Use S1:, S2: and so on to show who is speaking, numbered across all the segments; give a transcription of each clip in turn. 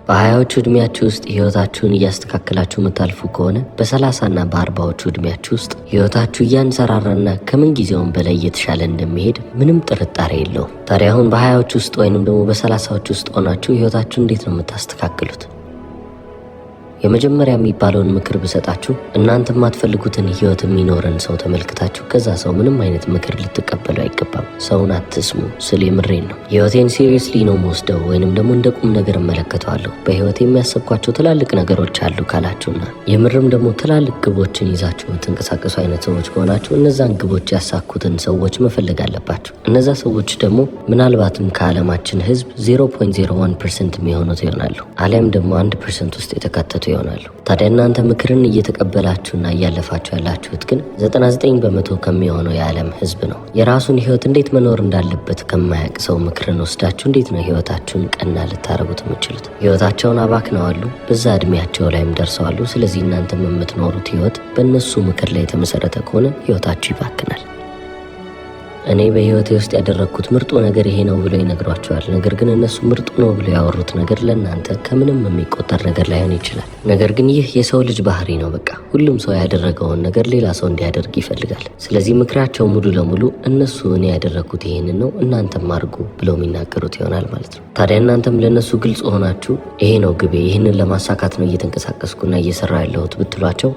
S1: በ20ዎቹ ዕድሜያችሁ ውስጥ ህይወታችሁን እያስተካከላችሁ የምታልፉ ከሆነ በ30ና በ40ዎቹ ዕድሜያችሁ ውስጥ ህይወታችሁ እያንሰራራና ከምን ጊዜውም በላይ እየተሻለ እንደሚሄድ ምንም ጥርጣሬ የለውም። ታዲያ አሁን በ20ዎቹ ውስጥ ወይንም ደግሞ በ30ዎቹ ውስጥ ሆናችሁ ህይወታችሁን እንዴት ነው የምታስተካክሉት? የመጀመሪያ የሚባለውን ምክር ብሰጣችሁ እናንተ የማትፈልጉትን ህይወት የሚኖርን ሰው ተመልክታችሁ ከዛ ሰው ምንም አይነት ምክር ልትቀበሉ አይገባም። ሰውን አትስሙ ስል የምሬን ነው። ህይወቴን ሲሪየስሊ ነው መወስደው ወይንም ደግሞ እንደ ቁም ነገር እመለከተዋለሁ፣ በህይወቴ የሚያሰብኳቸው ትላልቅ ነገሮች አሉ ካላችሁና የምርም ደግሞ ትላልቅ ግቦችን ይዛችሁ የምትንቀሳቀሱ አይነት ሰዎች ከሆናችሁ እነዛን ግቦች ያሳኩትን ሰዎች መፈለግ አለባችሁ። እነዛ ሰዎች ደግሞ ምናልባትም ከዓለማችን ህዝብ 0.01% የሚሆኑት ይሆናሉ፣ አሊያም ደግሞ 1% ውስጥ የተካተቱ ይሆናሉ። ታዲያ እናንተ ምክርን እየተቀበላችሁና እያለፋችሁ ያላችሁት ግን 99 በመቶ ከሚሆነው የዓለም ህዝብ ነው። የራሱን ህይወት እንዴት መኖር እንዳለበት ከማያውቅ ሰው ምክርን ወስዳችሁ እንዴት ነው ህይወታችሁን ቀና ልታረጉት የምችሉት? ህይወታቸውን አባክነዋሉ፣ በዛ እድሜያቸው ላይም ደርሰዋሉ። ስለዚህ እናንተም የምትኖሩት ህይወት በእነሱ ምክር ላይ የተመሰረተ ከሆነ ህይወታችሁ ይባክናል። እኔ በህይወቴ ውስጥ ያደረግኩት ምርጡ ነገር ይሄ ነው ብሎ ይነግሯቸዋል። ነገር ግን እነሱ ምርጡ ነው ብሎ ያወሩት ነገር ለእናንተ ከምንም የሚቆጠር ነገር ላይሆን ይችላል። ነገር ግን ይህ የሰው ልጅ ባህሪ ነው። በቃ ሁሉም ሰው ያደረገውን ነገር ሌላ ሰው እንዲያደርግ ይፈልጋል። ስለዚህ ምክራቸው ሙሉ ለሙሉ እነሱ እኔ ያደረግኩት ይሄንን ነው እናንተም አድርጉ ብለው የሚናገሩት ይሆናል ማለት ነው። ታዲያ እናንተም ለእነሱ ግልጽ ሆናችሁ ይሄ ነው ግቤ፣ ይህንን ለማሳካት ነው እየተንቀሳቀስኩና እየሰራ ያለሁት ብትሏቸው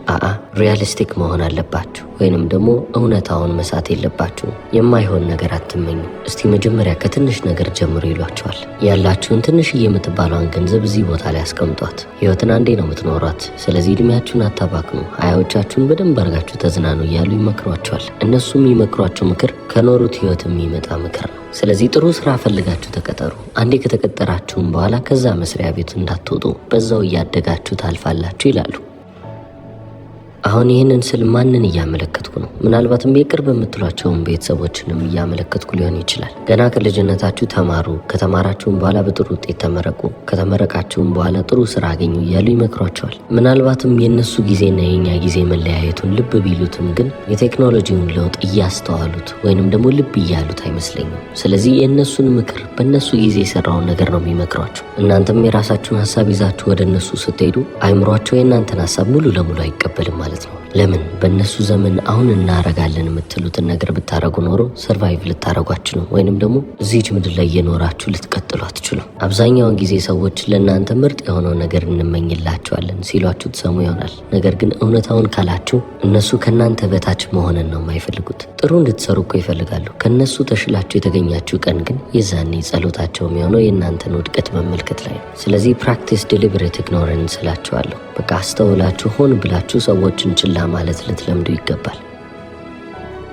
S1: ሪያሊስቲክ መሆን አለባችሁ ወይንም ደግሞ እውነታውን መሳት የለባችሁ። የማይሆን ነገር አትመኙ። እስቲ መጀመሪያ ከትንሽ ነገር ጀምሩ ይሏቸዋል። ያላችሁን ትንሽዬ የምትባሏን ገንዘብ እዚህ ቦታ ላይ አስቀምጧት። ህይወትን አንዴ ነው የምትኖሯት። ስለዚህ እድሜያችሁን አታባክኑ፣ ሀያዎቻችሁን በደንብ አድርጋችሁ ተዝናኑ እያሉ ይመክሯቸዋል። እነሱ የሚመክሯቸው ምክር ከኖሩት ህይወት የሚመጣ ምክር ነው። ስለዚህ ጥሩ ስራ ፈልጋችሁ ተቀጠሩ። አንዴ ከተቀጠራችሁም በኋላ ከዛ መስሪያ ቤት እንዳትወጡ፣ በዛው እያደጋችሁ ታልፋላችሁ ይላሉ። አሁን ይህንን ስል ማንን እያመለከትኩ ነው? ምናልባትም የቅርብ የምትሏቸውን ቤተሰቦችንም እያመለከትኩ ሊሆን ይችላል። ገና ከልጅነታችሁ ተማሩ፣ ከተማራችሁም በኋላ በጥሩ ውጤት ተመረቁ፣ ከተመረቃችሁም በኋላ ጥሩ ስራ አገኙ እያሉ ይመክሯቸዋል። ምናልባትም የእነሱ ጊዜና የኛ ጊዜ መለያየቱን ልብ ቢሉትም ግን የቴክኖሎጂውን ለውጥ እያስተዋሉት ወይንም ደግሞ ልብ እያሉት አይመስለኝም። ስለዚህ የእነሱን ምክር በእነሱ ጊዜ የሰራውን ነገር ነው የሚመክሯቸው። እናንተም የራሳችሁን ሀሳብ ይዛችሁ ወደ እነሱ ስትሄዱ አይምሯቸው የእናንተን ሀሳብ ሙሉ ለሙሉ አይቀበልም ማለት ነው። ለምን? በእነሱ ዘመን አሁን እናረጋለን የምትሉትን ነገር ብታረጉ ኖሮ ሰርቫይቭ ልታረጉ አትችሉም፣ ወይንም ደግሞ እዚች ምድር ላይ እየኖራችሁ ልትቀጥሉ አትችሉም። አብዛኛውን ጊዜ ሰዎች ለእናንተ ምርጥ የሆነው ነገር እንመኝላቸዋለን ሲሏችሁ ትሰሙ ይሆናል። ነገር ግን እውነታውን ካላችሁ እነሱ ከእናንተ በታች መሆንን ነው የማይፈልጉት። ጥሩ እንድትሰሩ እኮ ይፈልጋሉ። ከእነሱ ተሽላችሁ የተገኛችሁ ቀን ግን የዛኔ ጸሎታቸው የሚሆነው የእናንተን ውድቀት መመልከት ላይ ነው። ስለዚህ ፕራክቲስ ዲሊበሬት ኢግኖረንስ እላችኋለሁ። በቃ አስተውላችሁ ሆን ብላችሁ ሰዎችን ችላ ማለት ልትለምዱ ይገባል።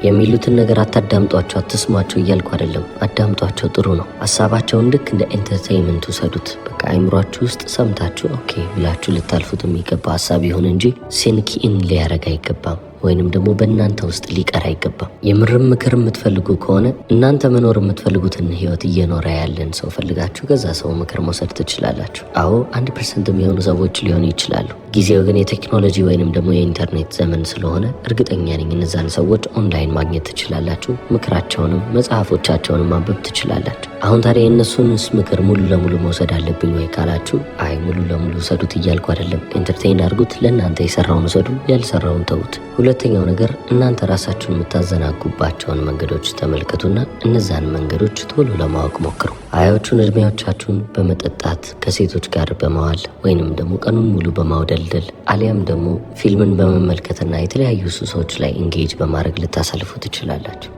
S1: የሚሉትን ነገር አታዳምጧቸው፣ አትስሟቸው እያልኩ አይደለም። አዳምጧቸው፣ ጥሩ ነው። ሀሳባቸውን ልክ እንደ ኤንተርቴይንመንት ውሰዱት። በቃ አይምሯችሁ ውስጥ ሰምታችሁ ኦኬ ብላችሁ ልታልፉት የሚገባ ሀሳብ ይሁን እንጂ ሲንኪኢን ሊያረግ አይገባም፣ ወይንም ደግሞ በእናንተ ውስጥ ሊቀር አይገባም። የምርም ምክር የምትፈልጉ ከሆነ እናንተ መኖር የምትፈልጉትን ህይወት እየኖረ ያለን ሰው ፈልጋችሁ ከዛ ሰው ምክር መውሰድ ትችላላችሁ። አዎ 1% የሚሆኑ ሰዎች ሊሆኑ ይችላሉ። ጊዜው ግን የቴክኖሎጂ ወይንም ደግሞ የኢንተርኔት ዘመን ስለሆነ እርግጠኛ ነኝ እነዛን ሰዎች ኦንላይን ማግኘት ትችላላችሁ። ምክራቸውንም መጽሐፎቻቸውንም ማንበብ ትችላላችሁ። አሁን ታዲያ የእነሱንስ ምክር ሙሉ ለሙሉ መውሰድ አለብኝ ወይ ካላችሁ አይ ሙሉ ለሙሉ ውሰዱት እያልኩ አይደለም። ኤንተርቴይን አድርጉት። ለእናንተ የሰራውን ውሰዱ፣ ያልሰራውን ተዉት። ሁለተኛው ነገር እናንተ ራሳችሁን የምታዘናጉባቸውን መንገዶች ተመልከቱና እነዛን መንገዶች ቶሎ ለማወቅ ሞክሩ። ሀያዎቹን እድሜዎቻችሁን በመጠጣት ከሴቶች ጋር በመዋል ወይንም ደግሞ ቀኑን ሙሉ በማውደልደል አሊያም ደግሞ ፊልምን በመመልከትና የተለያዩ ሱሶች ላይ ኢንጌጅ በማድረግ ልታሳልፉ ትችላላችሁ።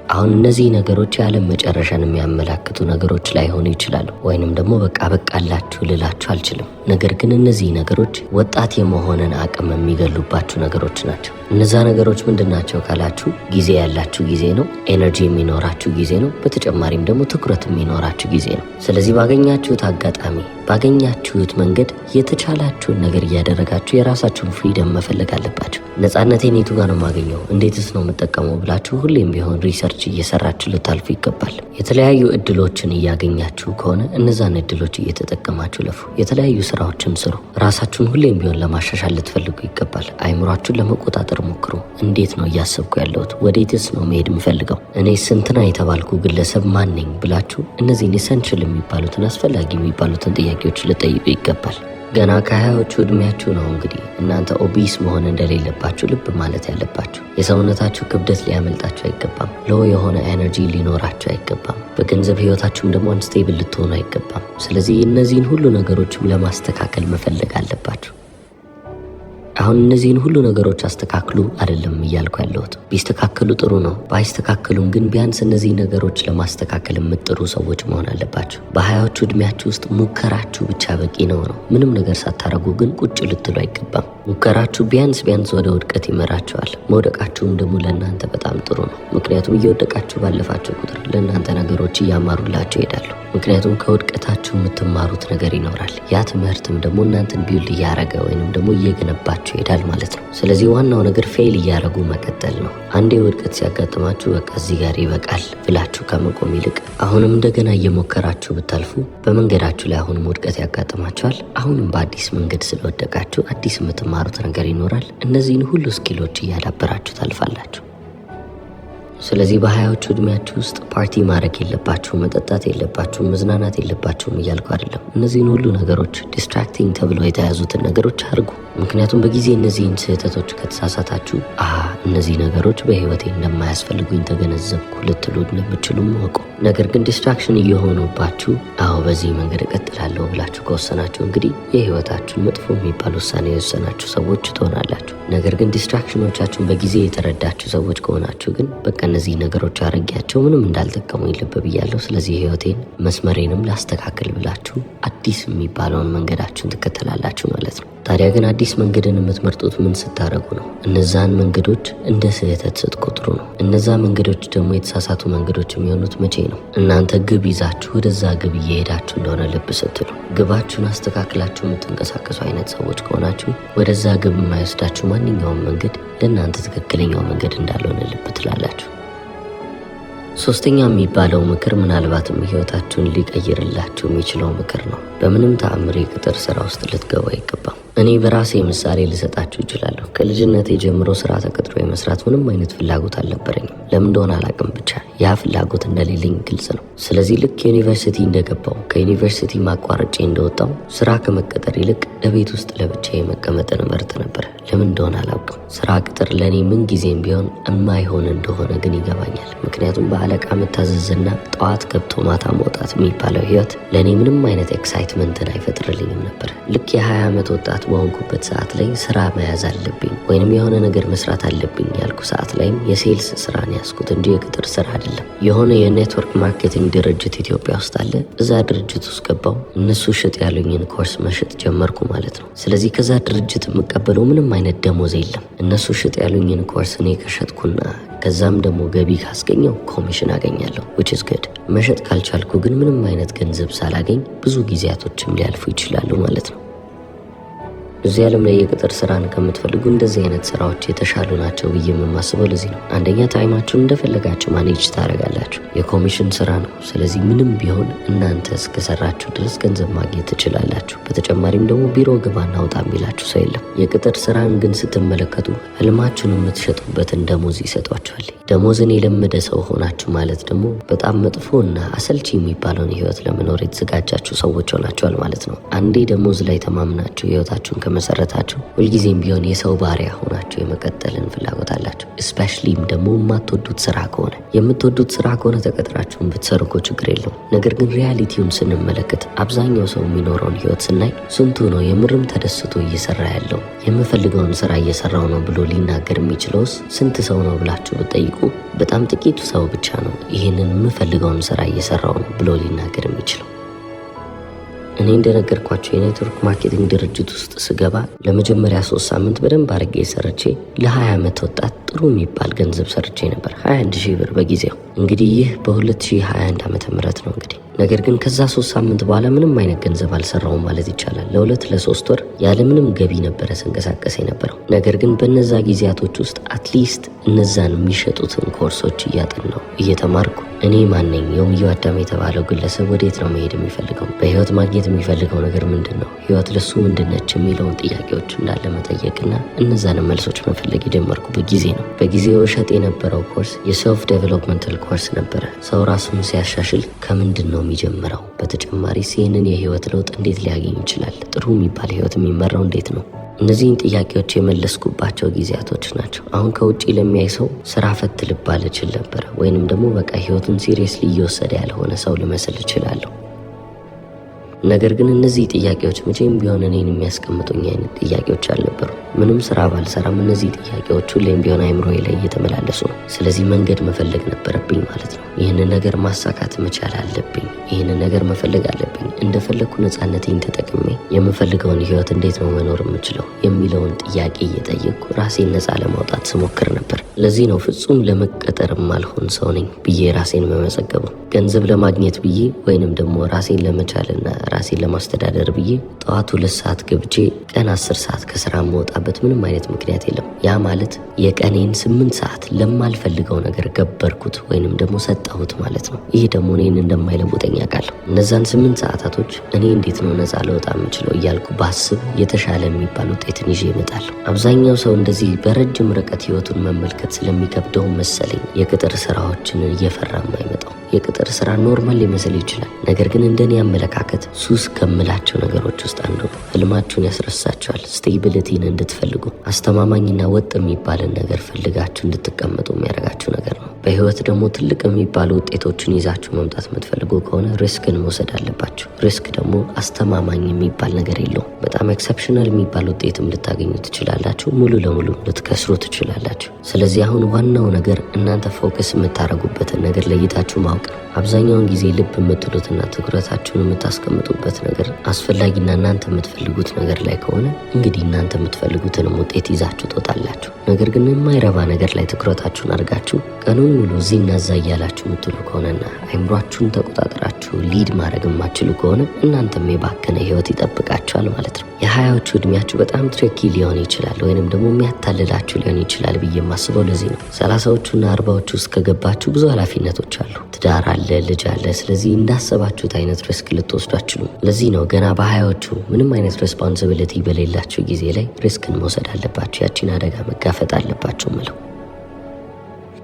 S1: አሁን እነዚህ ነገሮች የዓለም መጨረሻን የሚያመላክቱ ነገሮች ላይሆኑ ይችላሉ፣ ወይንም ደግሞ በቃ በቃላችሁ ልላችሁ አልችልም። ነገር ግን እነዚህ ነገሮች ወጣት የመሆንን አቅም የሚገሉባችሁ ነገሮች ናቸው። እነዛ ነገሮች ምንድን ናቸው ካላችሁ ጊዜ ያላችሁ ጊዜ ነው፣ ኤነርጂ የሚኖራችሁ ጊዜ ነው፣ በተጨማሪም ደግሞ ትኩረት የሚኖራችሁ ጊዜ ነው። ስለዚህ ባገኛችሁት አጋጣሚ ባገኛችሁት መንገድ የተቻላችሁን ነገር እያደረጋችሁ የራሳችሁን ፍሪደም መፈለግ አለባችሁ። ነፃነቴን የቱ ጋር ነው የማገኘው፣ እንዴትስ ነው የምጠቀመው ብላችሁ ሁሌም ቢሆን ሪሰርች እየሰራችሁ ልታልፉ ይገባል። የተለያዩ እድሎችን እያገኛችሁ ከሆነ እነዛን እድሎች እየተጠቀማችሁ ለፉ። የተለያዩ ስራዎችን ስሩ። ራሳችሁን ሁሌም ቢሆን ለማሻሻል ልትፈልጉ ይገባል። አይምሯችሁን ለመቆጣጠር ለመቁጠር ሞክሩ። እንዴት ነው እያሰብኩ ያለሁት? ወዴትስ ነው መሄድ የምፈልገው? እኔ ስንትና የተባልኩ ግለሰብ ማን ነኝ ብላችሁ እነዚህን ኢሰንሽል የሚባሉትን አስፈላጊ የሚባሉትን ጥያቄዎች ልጠይቁ ይገባል። ገና ከ20ዎቹ ዕድሜያችሁ ነው እንግዲህ እናንተ ኦቢስ መሆን እንደሌለባችሁ ልብ ማለት ያለባችሁ። የሰውነታችሁ ክብደት ሊያመልጣችሁ አይገባም። ሎ የሆነ ኤነርጂ ሊኖራችሁ አይገባም። በገንዘብ ህይወታችሁም ደግሞ አንስቴብል ልትሆኑ አይገባም። ስለዚህ እነዚህን ሁሉ ነገሮችም ለማስተካከል መፈለግ አለባችሁ። አሁን እነዚህን ሁሉ ነገሮች አስተካክሉ አይደለም እያልኩ ያለሁት። ቢስተካከሉ ጥሩ ነው። ባይስተካከሉም ግን ቢያንስ እነዚህ ነገሮች ለማስተካከል የምትጥሩ ሰዎች መሆን አለባችሁ። በ20ዎቹ ዕድሜያችሁ ውስጥ ሙከራችሁ ብቻ በቂ ነው። ምንም ነገር ሳታረጉ ግን ቁጭ ልትሉ አይገባም። ሙከራችሁ ቢያንስ ወደ ውድቀት ይመራችኋል። መውደቃችሁም ደግሞ ለእናንተ በጣም ጥሩ ነው። ምክንያቱም እየወደቃችሁ ባለፋችሁ ቁጥር ለእናንተ ነገሮች እያማሩላችሁ ይሄዳሉ። ምክንያቱም ከውድቀታችሁ የምትማሩት ነገር ይኖራል። ያ ትምህርትም ደግሞ እናንተን ቢውልድ እያረገ ወይንም ደግሞ እየገነባችሁ ይሄዳል ማለት ነው። ስለዚህ ዋናው ነገር ፌል እያረጉ መቀጠል ነው። አንዴ ውድቀት ሲያጋጥማችሁ በቃ እዚህ ጋር ይበቃል ብላችሁ ከመቆም ይልቅ አሁንም እንደገና እየሞከራችሁ ብታልፉ፣ በመንገዳችሁ ላይ አሁንም ውድቀት ያጋጥማችኋል። አሁንም በአዲስ መንገድ ስለወደቃችሁ አዲስ የምትማሩት ነገር ይኖራል። እነዚህን ሁሉ ስኪሎች እያዳበራችሁ ታልፋላችሁ። ስለዚህ በ20ዎቹ ዕድሜያችሁ ውስጥ ፓርቲ ማድረግ የለባችሁ፣ መጠጣት የለባችሁ፣ መዝናናት የለባችሁም እያልኩ አይደለም። እነዚህን ሁሉ ነገሮች ዲስትራክቲንግ ተብለው የተያዙትን ነገሮች አድርጉ። ምክንያቱም በጊዜ እነዚህን ስህተቶች ከተሳሳታችሁ እነዚህ ነገሮች በህይወቴ እንደማያስፈልጉኝ ተገነዘብኩ ልትሉ እንደምችሉም ወቁ። ነገር ግን ዲስትራክሽን እየሆኑባችሁ በዚህ መንገድ እቀጥላለሁ ብላችሁ ከወሰናችሁ እንግዲህ የህይወታችሁን መጥፎ የሚባል ውሳኔ የወሰናችሁ ሰዎች ትሆናላችሁ። ነገር ግን ዲስትራክሽኖቻችሁን በጊዜ የተረዳችሁ ሰዎች ከሆናችሁ ግን በቃ እነዚህ ነገሮች አረጊያቸው ምንም እንዳልጠቀሙኝ ልብ ብያለሁ፣ ስለዚህ ህይወቴን መስመሬንም ላስተካክል ብላችሁ አዲስ የሚባለውን መንገዳችሁን ትከተላላችሁ ማለት ነው። ታዲያ ግን አዲስ መንገድን የምትመርጡት ምን ስታደርጉ ነው? እነዛን መንገዶች እንደ ስህተት ስትቆጥሩ ነው። እነዛ መንገዶች ደግሞ የተሳሳቱ መንገዶች የሚሆኑት መቼ ነው? እናንተ ግብ ይዛችሁ ወደዛ ግብ እየሄዳችሁ እንደሆነ ልብ ስትሉ፣ ግባችሁን አስተካክላችሁ የምትንቀሳቀሱ አይነት ሰዎች ከሆናችሁ ወደዛ ግብ የማይወስዳችሁ ማንኛውም መንገድ ለእናንተ ትክክለኛው መንገድ እንዳልሆነ ልብ ትላላችሁ። ሶስተኛ የሚባለው ምክር ምናልባትም ህይወታችሁን ሊቀይርላችሁ የሚችለው ምክር ነው። በምንም ተአምር የቅጥር ስራ ውስጥ ልትገቡ አይገባም። እኔ በራሴ ምሳሌ ልሰጣችሁ እችላለሁ። ከልጅነቴ ጀምሮ ስራ ተቀጥሮ የመስራት ምንም አይነት ፍላጎት አልነበረኝም። ለምን እንደሆነ አላውቅም፣ ብቻ ያ ፍላጎት እንደሌለኝ ግልጽ ነው። ስለዚህ ልክ ዩኒቨርሲቲ እንደገባው ከዩኒቨርሲቲ ማቋረጬ እንደወጣው ስራ ከመቀጠር ይልቅ ለቤት ውስጥ ለብቻዬ መቀመጥን እመርጥ ነበር። ለምን እንደሆነ አላውቅም። ስራ ቅጥር ለእኔ ምን ጊዜም ቢሆን የማይሆን እንደሆነ ግን ይገባኛል። ምክንያቱም በአለቃ መታዘዝና ጠዋት ገብቶ ማታ መውጣት የሚባለው ህይወት ለእኔ ምንም አይነት ኤክሳይትመንትን አይፈጥርልኝም ነበር። ልክ የ20 ዓመት ወጣት በሆንኩበት ሰዓት ላይ ስራ መያዝ አለብኝ ወይንም የሆነ ነገር መስራት አለብኝ ያልኩ ሰዓት ላይም የሴልስ ስራን ያዝኩት እንጂ የቅጥር ስራ አይደለም። የሆነ የኔትወርክ ማርኬቲንግ ድርጅት ኢትዮጵያ ውስጥ አለ። እዛ ድርጅት ውስጥ ገባው። እነሱ ሽጥ ያሉኝን ኮርስ መሸጥ ጀመርኩ ማለት ነው። ስለዚህ ከዛ ድርጅት የምቀበለው ምንም አይነት ደሞዝ የለም። እነሱ ሽጥ ያሉኝን ኮርስ እኔ ከሸጥኩና ከዛም ደግሞ ገቢ ካስገኘው ኮሚሽን አገኛለሁ which is good። መሸጥ ካልቻልኩ ግን ምንም አይነት ገንዘብ ሳላገኝ ብዙ ጊዜያቶችም ሊያልፉ ይችላሉ ማለት ነው። እዚህ ዓለም ላይ የቅጥር ስራን ከምትፈልጉ እንደዚህ አይነት ስራዎች የተሻሉ ናቸው ብዬ የማስበው ለዚህ ነው። አንደኛ ታይማችሁን እንደፈለጋችሁ ማኔጅ ታደርጋላችሁ። የኮሚሽን ስራ ነው። ስለዚህ ምንም ቢሆን እናንተ እስከሰራችሁ ድረስ ገንዘብ ማግኘት ትችላላችሁ። በተጨማሪም ደግሞ ቢሮ ግባና ውጣ የሚላችሁ ሰው የለም። የቅጥር ስራን ግን ስትመለከቱ ህልማችሁን የምትሸጡበትን ደሞዝ ይሰጧችኋል። ደሞዝን የለመደ ሰው ሆናችሁ ማለት ደግሞ በጣም መጥፎና አሰልቺ የሚባለውን ህይወት ለመኖር የተዘጋጃችሁ ሰዎች ሆናችኋል ማለት ነው። አንዴ ደሞዝ ላይ ተማምናችሁ ህይወታችሁን ከመሰረታችሁ ሁልጊዜም ቢሆን የሰው ባሪያ ሆናችሁ የመቀጠልን ፍላጎት አላችሁ። እስፔሻሊም ደግሞ የማትወዱት ስራ ከሆነ የምትወዱት ስራ ከሆነ ተቀጥራችሁን ብትሰሩ እኮ ችግር የለውም። ነገር ግን ሪያሊቲውን ስንመለከት አብዛኛው ሰው የሚኖረውን ህይወት ስናይ ስንቱ ነው የምርም ተደስቶ እየሰራ ያለው? የምፈልገውን ስራ እየሰራው ነው ብሎ ሊናገር የሚችለውስ ስንት ሰው ነው ብላችሁ ብትጠይቁ በጣም ጥቂቱ ሰው ብቻ ነው ይህንን የምፈልገውን ስራ እየሰራው ነው ብሎ ሊናገር የሚችለው። እኔ እንደነገርኳቸው የኔትወርክ ማርኬቲንግ ድርጅት ውስጥ ስገባ ለመጀመሪያ 3 ሳምንት በደንብ አድርጌ ሰርቼ ለ20 ዓመት ወጣት ጥሩ የሚባል ገንዘብ ሰርቼ ነበር። 21,000 ብር በጊዜው። እንግዲህ ይህ በ2021 ዓመተ ምህረት ነው እንግዲህ። ነገር ግን ከዛ 3 ሳምንት በኋላ ምንም አይነት ገንዘብ አልሰራውም ማለት ይቻላል። ለ2-3 ወር ያለምንም ገቢ ነበረ ስንቀሳቀስ የነበረው። ነገር ግን በነዛ ጊዜያቶች ውስጥ አትሊስት እነዛን የሚሸጡትን ኮርሶች እያጠናው እየተማርኩ እኔ ማን ነኝ? ዮምዮ አዳም የተባለው ግለሰብ ወዴት ነው መሄድ የሚፈልገው? በህይወት ማግኘት የሚፈልገው ነገር ምንድን ነው? ህይወት ለሱ ምንድነች? የሚለውን ጥያቄዎች እንዳለ መጠየቅና እነዛን መልሶች መፈለግ የጀመርኩበት ጊዜ ነው። በጊዜው እሸጥ የነበረው ኮርስ የሰልፍ ዴቨሎፕመንታል ኮርስ ነበረ። ሰው ራሱን ሲያሻሽል ከምንድን ነው የሚጀምረው? በተጨማሪስ ይህንን የህይወት ለውጥ እንዴት ሊያገኝ ይችላል? ጥሩ የሚባል ህይወት የሚመራው እንዴት ነው? እነዚህን ጥያቄዎች የመለስኩባቸው ጊዜያቶች ናቸው። አሁን ከውጭ ለሚያይ ሰው ስራ ፈት ልባል እችል ነበረ፣ ወይንም ደግሞ በቃ ህይወቱን ሲሪየስሊ እየወሰደ ያልሆነ ሰው ልመስል እችላለሁ። ነገር ግን እነዚህ ጥያቄዎች መቼም ቢሆን እኔን የሚያስቀምጡኝ አይነት ጥያቄዎች አልነበሩ። ምንም ስራ ባልሰራም እነዚህ ጥያቄዎች ሁሌም ቢሆን አይምሮዬ ላይ እየተመላለሱ ነው። ስለዚህ መንገድ መፈለግ ነበረብኝ ማለት ነው። ይህንን ነገር ማሳካት መቻል አለብኝ። ይህንን ነገር መፈለግ አለብኝ። እንደፈለግኩ ነፃነቴን ተጠቅሜ የምፈልገውን ህይወት እንዴት ነው መኖር የምችለው የሚለውን ጥያቄ እየጠየቅኩ ራሴን ነፃ ለማውጣት ስሞክር ነበር። ለዚህ ነው ፍጹም ለመቀጠር ማልሆን ሰው ነኝ ብዬ ራሴን መመዘገበው። ገንዘብ ለማግኘት ብዬ ወይንም ደግሞ ራሴን ለመቻልና ራሴን ለማስተዳደር ብዬ ጠዋት 2 ሰዓት ገብቼ ቀን 10 ሰዓት ከስራ መውጣበት ምንም አይነት ምክንያት የለም። ያ ማለት የቀኔን 8 ሰዓት ለማልፈልገው ነገር ገበርኩት ወይንም ደግሞ ሰጠሁት ማለት ነው። ይህ ደግሞ እኔን እንደማይለውጠኝ አውቃለሁ። እነዛን 8 ሰዓታቶች እኔ እንዴት ነው ነፃ ልወጣ የምችለው እያልኩ ባስብ የተሻለ የሚባል ውጤትን ይዤ እመጣለሁ። አብዛኛው ሰው እንደዚህ በረጅም ርቀት ህይወቱን መመልከት ስለሚከብደው መሰለኝ የቅጥር ስራዎችን እየፈራ የማይመጣው። የቅጥር ስራ ኖርማል ሊመስል ይችላል። ነገር ግን እንደኔ አመለካከት ሱስ ከምላቸው ነገሮች ውስጥ አንዱ ነው። ህልማችሁን ያስረሳችኋል። ስቴቢሊቲን እንድትፈልጉ አስተማማኝና ወጥ የሚባልን ነገር ፈልጋችሁ እንድትቀመጡ የሚያደርጋችሁ ነገር ነው። በህይወት ደግሞ ትልቅ የሚባሉ ውጤቶችን ይዛችሁ መምጣት የምትፈልጉ ከሆነ ሪስክን መውሰድ አለባችሁ። ሪስክ ደግሞ አስተማማኝ የሚባል ነገር የለውም። በጣም ኤክሰፕሽናል የሚባል ውጤትም ልታገኙ ትችላላችሁ፣ ሙሉ ለሙሉ ልትከስሩ ትችላላችሁ። ስለዚህ አሁን ዋናው ነገር እናንተ ፎከስ የምታደርጉበትን ነገር ለይታችሁ ማወቅ ነው። አብዛኛውን ጊዜ ልብ የምትሉትና ትኩረታችሁን የምታስቀምጡበት ነገር አስፈላጊና እናንተ የምትፈልጉት ነገር ላይ ከሆነ እንግዲህ እናንተ የምትፈልጉትንም ውጤት ይዛችሁ ትወጣላችሁ። ነገር ግን የማይረባ ነገር ላይ ትኩረታችሁን አድርጋችሁ ቀኑን ሙሉ እዚህና እዛ እያላችሁ የምትሉ ከሆነና አይምሯችሁን ተቆጣጠራችሁ ሊድ ማድረግ የማትችሉ ከሆነ እናንተም የባከነ ህይወት ይጠብቃችኋል ማለት ነው። የ20ዎቹ እድሜያችሁ በጣም ትሪኪ ሊሆን ይችላል፣ ወይንም ደግሞ የሚያታልላችሁ ሊሆን ይችላል ብዬ የማስበው ለዚህ ነው። 30ዎቹና 40ዎቹ ውስጥ ከገባችሁ ብዙ ኃላፊነቶች አሉ። ትዳር አለ፣ ልጅ አለ። ስለዚህ እንዳሰባችሁት አይነት ሪስክ ልትወስዱ አትችሉም። ለዚህ ነው ገና በ20ዎቹ ምንም አይነት ሬስፖንሲቢሊቲ በሌላችሁ ጊዜ ላይ ሪስክን መውሰድ አለባችሁ፣ ያቺን አደጋ መጋፈጥ አለባችሁ ምለው።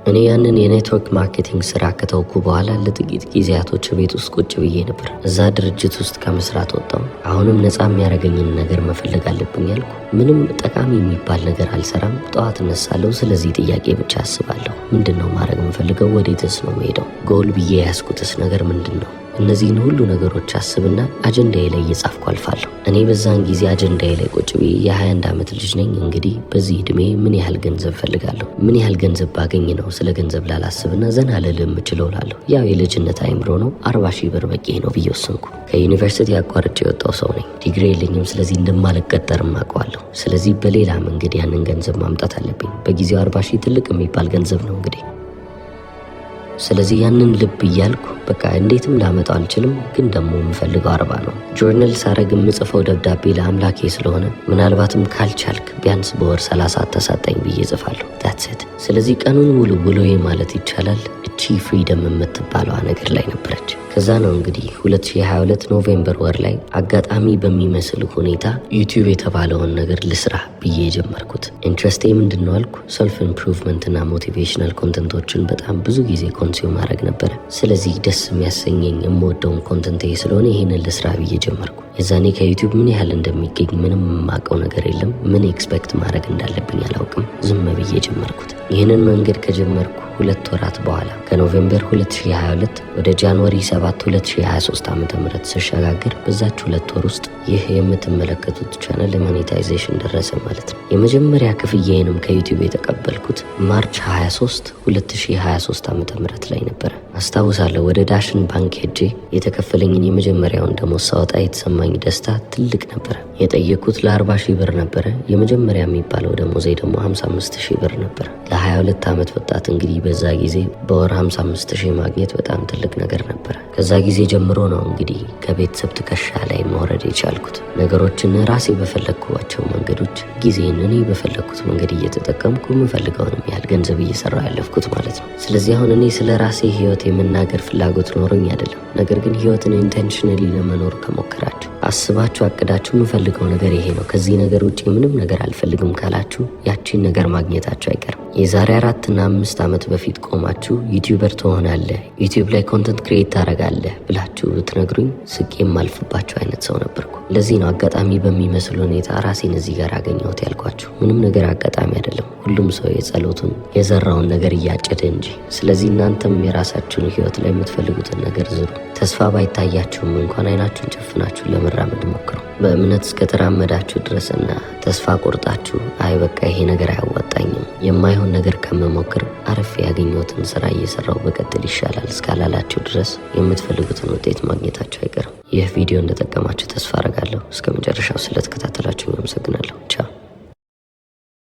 S1: እኔ ያንን የኔትወርክ ማርኬቲንግ ስራ ከተውኩ በኋላ ለጥቂት ጊዜያቶች ቤት ውስጥ ቁጭ ብዬ ነበር። እዛ ድርጅት ውስጥ ከመስራት ወጣው። አሁንም ነፃ የሚያደርገኝን ነገር መፈለግ አለብኝ አልኩ። ምንም ጠቃሚ የሚባል ነገር አልሰራም። ጠዋት እነሳለሁ። ስለዚህ ጥያቄ ብቻ አስባለሁ። ምንድን ነው ማድረግ የምፈልገው? ወዴትስ ነው መሄደው? ጎል ብዬ ያስኩትስ ነገር ምንድን ነው? እነዚህን ሁሉ ነገሮች አስብና አጀንዳዬ ላይ እየጻፍኩ አልፋለሁ። እኔ በዛን ጊዜ አጀንዳዬ ላይ ቁጭ ብዬ የ21 ዓመት ልጅ ነኝ። እንግዲህ በዚህ ዕድሜ ምን ያህል ገንዘብ ፈልጋለሁ? ምን ያህል ገንዘብ ባገኝ ነው ስለ ገንዘብ ላላስብና ዘና ልል የምችለው እላለሁ። ያው የልጅነት አይምሮ ነው። 40 ሺህ ብር በቂ ነው ብዬ ወሰንኩ። ከዩኒቨርሲቲ አቋርጬ የወጣው ሰው ነኝ። ዲግሪ የለኝም። ስለዚህ እንደማልቀጠርም አውቀዋለሁ። ስለዚህ በሌላ መንገድ ያንን ገንዘብ ማምጣት አለብኝ። በጊዜው 40 ሺህ ትልቅ የሚባል ገንዘብ ነው እንግዲህ። ስለዚህ ያንን ልብ እያልኩ በቃ እንዴትም ላመጣው አልችልም፣ ግን ደግሞ የምፈልገው 40 ነው። ጆርናል ሳረግ የምጽፈው ደብዳቤ ለአምላኬ ስለሆነ ምናልባትም ካልቻልክ ቢያንስ በወር 30 አታሳጣኝ ብዬ ጽፋለሁ። ታትሰት ስለዚህ ቀኑን ሙሉ ውሎዬ ማለት ይቻላል እቺ ፍሪደም የምትባለዋ ነገር ላይ ነበረች። ከዛ ነው እንግዲህ 2022 ኖቬምበር ወር ላይ አጋጣሚ በሚመስል ሁኔታ ዩቲዩብ የተባለውን ነገር ልስራ ብዬ የጀመርኩት። ኢንትረስቴ ምንድነው አልኩ። ሰልፍ ኢምፕሩቭመንት እና ሞቲቬሽናል ኮንተንቶችን በጣም ብዙ ጊዜ ኮንሱም ማድረግ ነበረ። ስለዚህ ደስ የሚያሰኘኝ የምወደውን ኮንተንት ስለሆነ ይህንን ልስራ ብዬ ጀመርኩ። የዛኔ ከዩቲዩብ ምን ያህል እንደሚገኝ ምንም የማውቀው ነገር የለም። ምን ኤክስፔክት ማድረግ እንዳለብኝ አላውቅም። ዝም ብዬ ጀመርኩት። ይህንን መንገድ ከጀመርኩ 2 ወራት በኋላ ከኖቬምበር 2022 ወደ ጃንዋሪ 7 2023 ዓ.ም ስሸጋገር በዛች 2 ወር ውስጥ ይህ የምትመለከቱት ቻናል ሞኔታይዜሽን ደረሰ ማለት ነው። የመጀመሪያ ክፍያዬንም ከዩቲዩብ የተቀበልኩት ማርች 23 2023 ዓ.ም ላይ ነበረ። አስታውሳለሁ ወደ ዳሽን ባንክ ሄጄ የተከፈለኝን የመጀመሪያውን ደሞዝ ሳወጣ የተሰማኝ ደስታ ትልቅ ነበረ። የጠየኩት ለ40 ሺህ ብር ነበረ። የመጀመሪያ የሚባለው ደሞዜ ደግሞ 55 ሺህ ብር ነበረ። ለ22 ዓመት ወጣት እንግዲህ በዛ ጊዜ በወር 55 ሺህ ማግኘት በጣም ትልቅ ነገር ነበረ። ከዛ ጊዜ ጀምሮ ነው እንግዲህ ከቤተሰብ ትከሻ ላይ መውረድ የቻልኩት። ነገሮችን ራሴ በፈለግኳቸው መንገዶች ጊዜን እኔ በፈለግኩት መንገድ እየተጠቀምኩ የምፈልገውንም ያህል ገንዘብ እየሰራሁ ያለፍኩት ማለት ነው። ስለዚህ አሁን እኔ ስለ ራሴ ህይወት የመናገር ፍላጎት ኖሮኝ አይደለም። ነገር ግን ህይወትን ኢንቴንሽናሊ ለመኖር ከሞከራችሁ፣ አስባችሁ አቅዳችሁ የምፈልገው ነገር ይሄ ነው፣ ከዚህ ነገር ውጭ ምንም ነገር አልፈልግም ካላችሁ ያቺን ነገር ማግኘታችሁ አይቀርም። የዛሬ 4 እና 5 ዓመት በፊት ቆማችሁ ዩቲዩበር ትሆናለህ፣ ዩቲዩብ ላይ ኮንተንት ክሬት ታደርጋለህ ብላችሁ ብትነግሩኝ ስቄ የማልፍባችሁ አይነት ሰው ነበርኩ። ለዚህ ነው አጋጣሚ በሚመስል ሁኔታ ራሴን እዚህ ጋር አገኘሁት ያልኳችሁ። ምንም ነገር አጋጣሚ አይደለም። ሁሉም ሰው የጸሎቱን የዘራውን ነገር እያጨደ እንጂ። ስለዚህ እናንተም የራሳችሁን ህይወት ላይ የምትፈልጉትን ነገር ዝሩ። ተስፋ ባይታያችሁም እንኳን አይናችሁን ጨፍናችሁ ለመራመድ ሞክሩ። በእምነት እስከተራመዳችሁ ድረስና ተስፋ ቆርጣችሁ አይ በቃ ይሄ ነገር አያዋጣኝም የማይሆን ነገር ከመሞክር አርፌ ያገኘሁትን ስራ እየሰራው በቀጥል ይሻላል እስካላላችሁ ድረስ የምትፈልጉትን ውጤት ማግኘታችሁ አይቀርም። ይህ ቪዲዮ እንደጠቀማችሁ ተስፋ አረጋለሁ። እስከ መጨረሻው ስለተከታተላችሁ አመሰግናለሁ። ቻው።